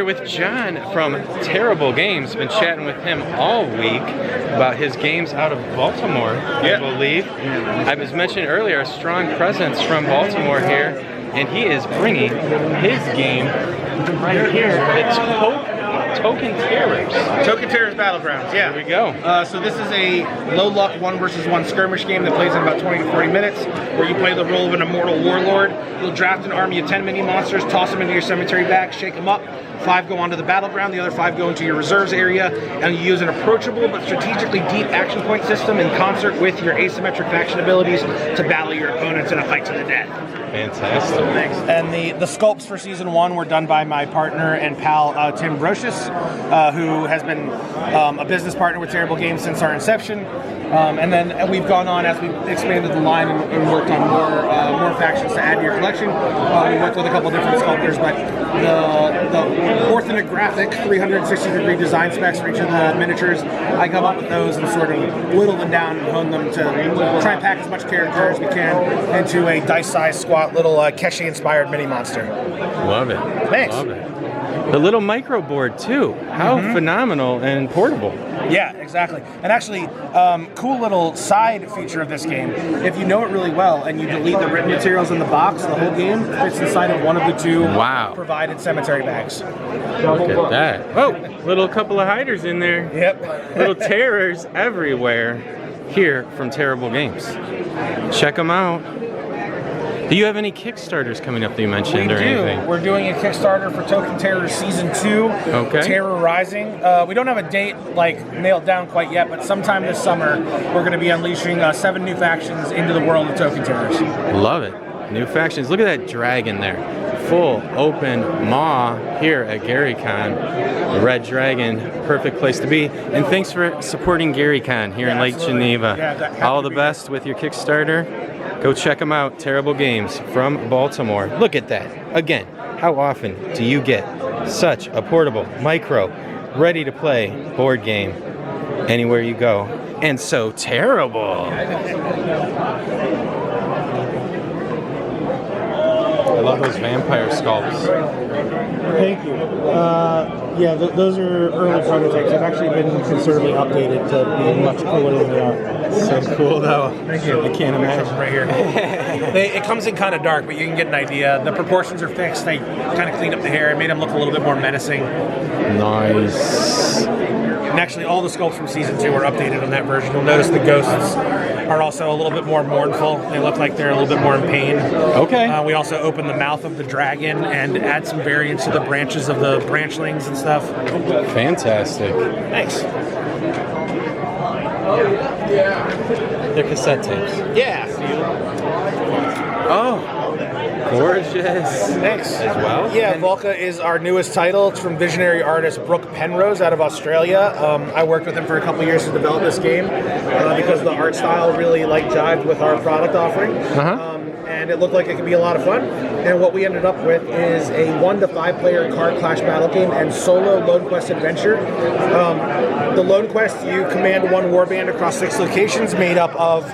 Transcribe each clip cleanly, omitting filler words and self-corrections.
with John from Terrible Games. Been chatting with him all week about his games out of Baltimore, I believe. I was mentioning earlier a strong presence from Baltimore here, and he is bringing his game right here. It's Token Terrors. Token Terrors Battlegrounds, yeah. Here we go. So this is a low-luck 1 versus 1 skirmish game that plays in about 20 to 40 minutes, where you play the role of an immortal warlord. You'll draft an army of 10 mini-monsters, toss them into your cemetery bag, shake them up. 5 go onto the battleground, the other 5 go into your reserves area, and you use an approachable but strategically deep action point system in concert with your asymmetric faction abilities to battle your opponents in a fight to the death. Fantastic. Thanks. And the sculpts for Season 1 were done by my partner and pal, Tim Brocious, who has been a business partner with Terrible Games since our inception. And then we've gone on as we've expanded the line and worked on more factions to add to your collection. We worked with a couple different sculptors, but the orthographic 360-degree design specs for each of the miniatures, I come up with those and sort of whittle them down and hone them to try and pack as much character as we can into a dice-sized, squat little Keshi-inspired mini-monster. Love it. Thanks. Love it. The little micro board too. How phenomenal and portable. Yeah, exactly. And actually, cool little side feature of this game, if you know it really well and you delete the written materials in the box, the whole game fits inside of one of the 2 provided cemetery bags. Look at that. Oh, little couple of hiders in there. Yep. Little terrors everywhere here from Terrible Games. Check them out. Do you have any Kickstarters coming up that you mentioned or anything? We're doing a Kickstarter for Token Terrors Season 2, Terror Rising. We don't have a date nailed down quite yet, but sometime this summer we're going to be unleashing 7 new factions into the world of Token Terrors. Love it. New factions. Look at that dragon there. Full open maw here at GaryCon. Red Dragon, perfect place to be. And thanks for supporting GaryCon here in Lake Geneva. Yeah, all the best with your Kickstarter. Go check them out, Terrible Games from Baltimore. Look at that. Again, how often do you get such a portable, micro, ready-to-play board game anywhere you go? And so terrible. I love those vampire sculpts. Thank you. Yeah, those are early prototypes. They've actually been considerably updated to be much cooler than they are. So cool, though. Thank you. I can't imagine. Right here. It comes in kind of dark, but you can get an idea. The proportions are fixed. They kind of cleaned up the hair and made them look a little bit more menacing. Nice. And actually, all the sculpts from Season 2 are updated on that version. You'll notice the ghosts are also a little bit more mournful. They look like they're a little bit more in pain. Okay. We also open the mouth of the dragon and add some variants to the branches of the branchlings and stuff. Fantastic. Thanks. They're cassette tapes. Yeah. Oh, gorgeous. Thanks. As well? Yeah, VÁLKA is our newest title. It's from visionary artist Brooke Penrose out of Australia. I worked with him for a couple years to develop this game because the art style really jived with our product offering. And it looked like it could be a lot of fun. And what we ended up with is a 1 to 5 player card clash battle game and solo Lone Quest adventure. The Lone Quest, you command 1 warband across 6 locations made up of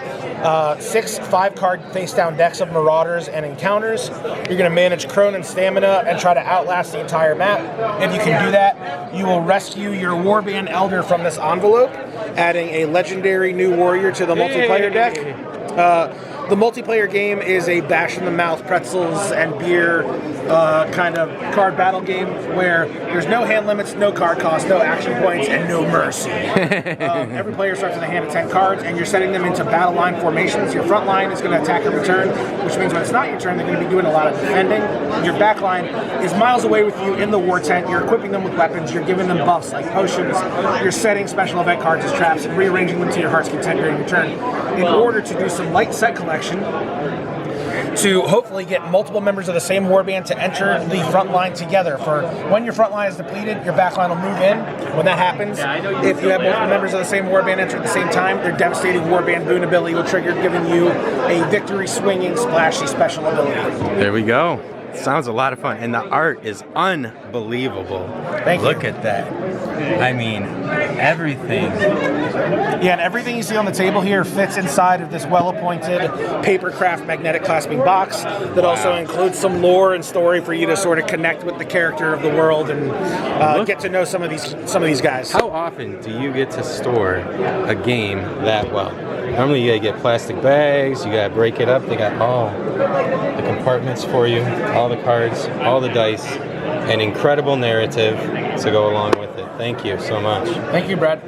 6 5-card face-down decks of Marauders and Encounters. You're going to manage Crone and Stamina and try to outlast the entire map. If you can do that, you will rescue your Warband Elder from this envelope, adding a legendary new warrior to the multiplayer deck. The multiplayer game is a bash-in-the-mouth pretzels and beer kind of card battle game where there's no hand limits, no card cost, no action points, and no mercy. Every player starts with a hand of 10 cards, and you're setting them into battle line formations. Your front line is going to attack and return, which means when it's not your turn, they're going to be doing a lot of defending. Your back line is miles away with you in the war tent. You're equipping them with weapons. You're giving them buffs like potions. You're setting special event cards as traps and rearranging them to your heart's content during your turn in order to do some light set collection to hopefully get multiple members of the same warband to enter the front line together. For when your front line is depleted, your back line will move in. When that happens, if you have multiple members of the same warband enter at the same time, their devastating warband boon ability will trigger, giving you a victory swinging splashy special ability. There we go. sounds a lot of fun, and the art is unbelievable. Thank you. Look at that. I mean, everything. Yeah, and everything you see on the table here fits inside of this well-appointed papercraft magnetic clasping box that also includes some lore and story for you to sort of connect with the character of the world and get to know some of these guys. How often do you get to store a game that well? Normally you gotta get plastic bags, you gotta break it up. They got all the compartments for you, all the cards, all the dice, an incredible narrative to go along with it. Thank you so much. Thank you, Brad.